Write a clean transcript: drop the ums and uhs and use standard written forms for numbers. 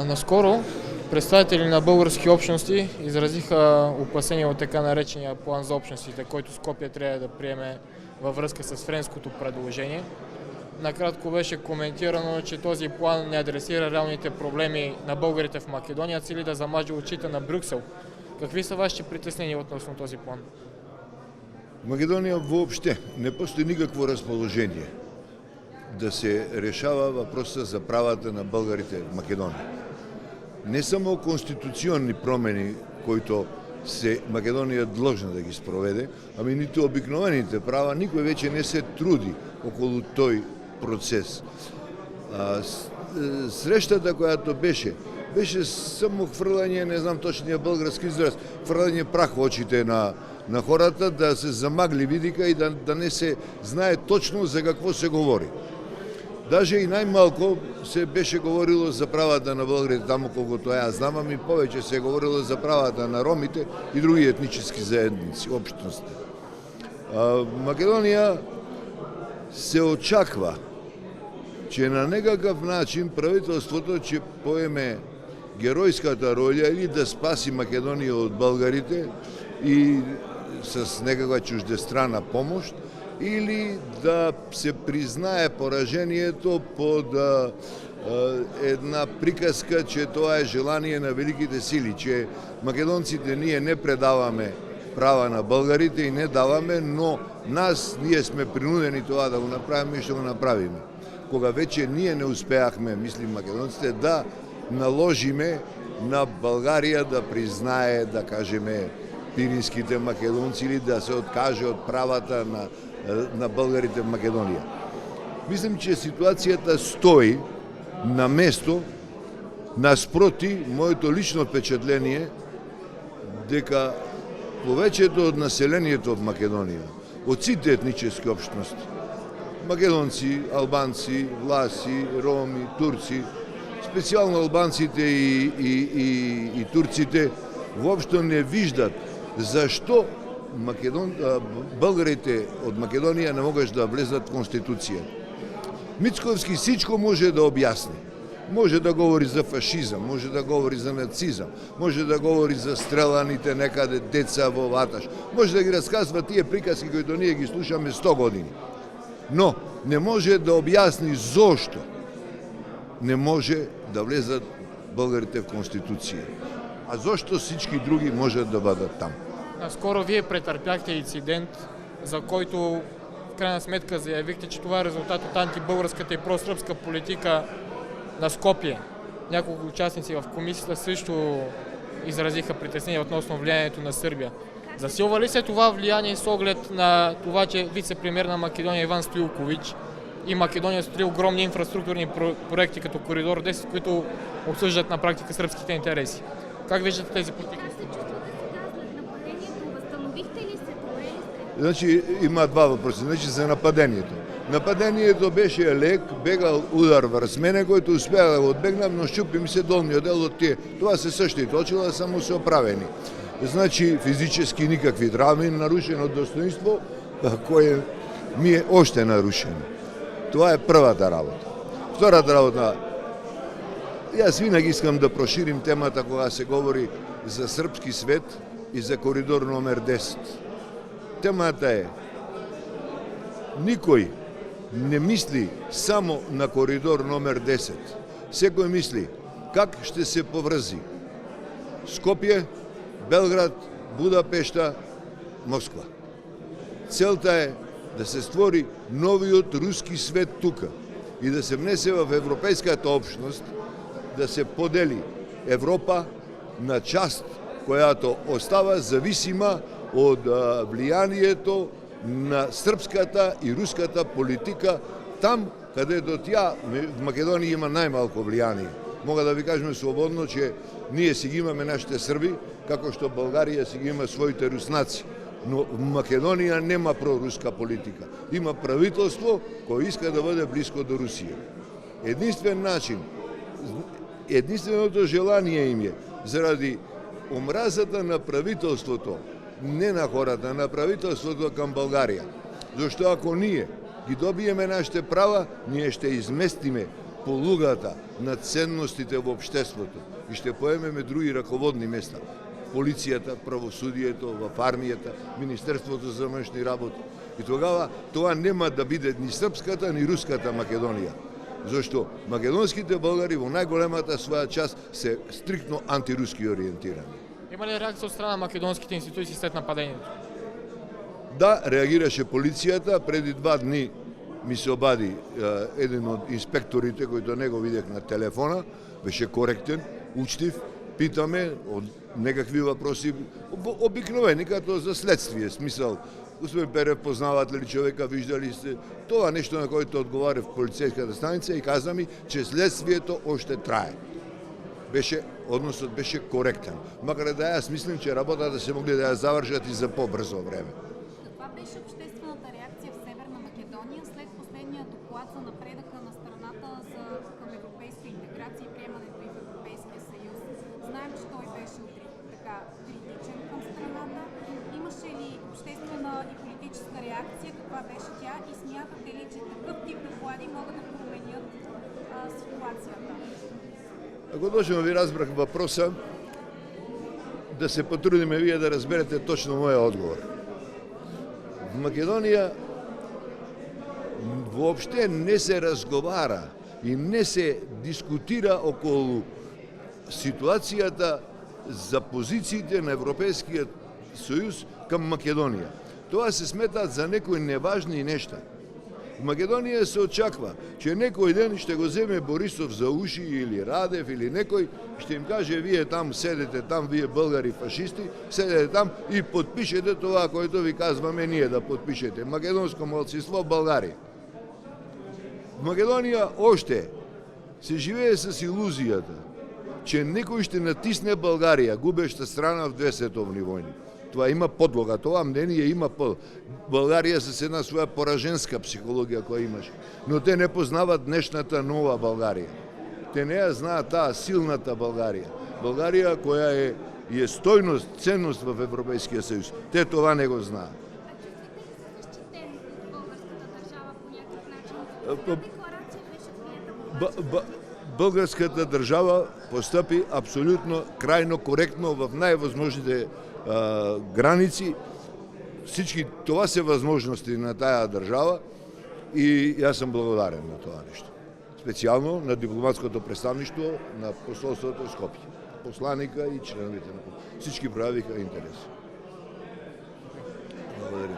Наскоро представители на български общности изразиха опасения от така наречения план за общностите, който Скопие трябва да приеме във връзка с френското предложение. Накратко беше коментирано, че този план не адресира реалните проблеми на българите в Македония, цели да замаже очите на Брюксел. Какви са вашите притеснения относно този план? Македонија воопште не постои никакво расположение да се решава въпроса за правата на българите в Македонија. Не само конституционни промени, които Македонија длъжна да ги спроведе, ами нито обикновените права, никой вече не се труди околу тој процес. Срештата която беше само хвърляње, не знам точния български израз, хвърляње прах во очите на хората, да се замагли видика и да не се знае точно за какво се говори. Даже и најмалко се беше говорило за правата на българите таму, колкото ја знам, ами повеќе се говорило за правата на ромите и други етнически заедници, општности. Македонија се очаква, че на некакъв начин правителството ќе поеме геројската роля или да спаси Македонија од българите и с некаква чуждестранна помощ, или да се признае поражението под една приказка, че тоа е желание на великите сили, че македонците ние не предаваме права на българите и не даваме, но ние сме принудени това да го направиме и ще го направиме. Кога вече ние не успеахме, мислим македонците, да наложиме на Българија да признае, да кажеме, пиринските македонци или да се откаже од правата на българите в Македонија. Мислим, че ситуацијата стои на место, наспроти моето лично впечатление дека повеќето од населението од Македонија, од сите етнически општности, македонци, албанци, власи, роми, турци, специјално албанците и турците, воопшто не виждат зашто българите од Македонија не могаш да влезат в Конституција. Мицковски всичко може да објасни. Може да говори за фашизам, може да говори за нацизам, може да говори за стреланите некаде деца во ваташ, може да ги расказва тие приказки кои ние ги слушаме 100 години. Но не може да објасни зошто не може да влезат българите в Конституција. А зошто всички други можат да бъдат там? Наскоро вие претърпяхте инцидент, за който в крайна сметка заявихте, че това е резултат от антибългарската и просръбска политика на Скопие. Няколко участници в комисията също изразиха притеснение относно влиянието на Сърбия. Засилва ли се това влияние с оглед на това, че вице-премиер на Македония Иван Стоилкович и Македония строи огромни инфраструктурни проекти като Коридор 10, които обсъждат на практика сръбските интереси? Как виждате тези политики? Значи, има два въпроса. Значи, за нападението. Нападението беше лек, бегал удар врз мене, който успя да го отбегнам, но щупи ми се долниот дел от тие. Това се същите очила, само се оправени. Значи, физически никакви травми, нарушено достоинство, кое ми е още нарушено. Това е првата работа. Втората работа, јас винаги искам да проширим темата кога се говори за српски свет и за коридор номер 10. Темата е, никой не мисли само на коридор номер 10. Секој мисли как ще се поврзи Скопје, Белград, Будапешта, Москва. Целта е да се створи новиот руски свет тука и да се внесе в европейската общност, да се подели Европа на част, която остава зависима од влиянието на српската и руската политика, там кадето тя в Македонија има најмалко влияние. Мога да ви кажем слободно, че ние си ги имаме нашите срби, како што Българија си ги има своите руснаци. Но в Македонија нема проруска политика. Има правителство кој иска да бъде близко до Русија. Единствен начин, единственото желание им е заради омразата на правителството, не на хората, на правителството към Българија. Зашто ако ние ги добиеме нашите права, ние ще изместиме полугата на ценностите во општеството и ще поемеме други раководни места. Полицијата, правосудието, во армијата, Министерството за външни работи. И тогава тоа нема да биде ни српската, ни руската Македонија. Зашто македонските българи во најголемата своја част се стриктно антируски ориентирани. Има ли реакција од страна на македонските институции след нападението? Да, реагираше полицијата. Преди 2 дни ми се обади еден од инспекторите, кој не го видех на телефона, беше коректен, учтив, питаме од некакви въпроси, обикновени като за следствие, смисъл. Господин Перев, познавате ли човека, виждали сте това нещо, на което отговаря в полицейската станица и каза ми, че следствието още трае. Односът беше коректен. Макар да аз мислим, че работата се могли да я завършат и за по-бързо време. Каква беше обществената реакция в Северна Македония след последния доклад за напредъка на страната към европейска интеграция и приемането и в Европейския съюз? Знаем, че той беше критичен към страната. Имаше ли обществена и политическа реакция? Каква беше тя? И смятате ли, че такъв тип доклади могат да променят ситуацията? Ако точно ви разбрах въпроса, да се потрудиме вие да разберете точно моя отговор. В Македонија воопште не се разговара и не се дискутира околу ситуацијата за позициите на Европейскиот сојуз към Македонија. Тоа се сметаат за некои неважни нешта. В Македонија се очаква, че некој ден ще го земе Борисов за уши или Радев или некој, ще им каже вие там седете, там вие българи фашисти, седете там и подпишете това, което ви казваме ние да подпишете. Македонско малцинство в Българија. В Македонија още се живее с илузијата, че некој ще натисне Българија, губеща страна в 2 световни войни. Това има подлога, това мнение има подлога. Българија с една своја пораженска психологија која имаше. Но те не познават днешната нова Българија. Те не ја знаат таа силната Българија. Българија која е стојност, ценност в Европейския съюз. Те това не го знаат. Българската држава постъпи абсолютно крајно коректно в највозможните граници. Всички това се възможности на тая държава и аз съм благодарен на това нещо. Специално на дипломатското представништво на посолството в Скопје. Посланика и членовите на всички проявиха интерес. Благодарим.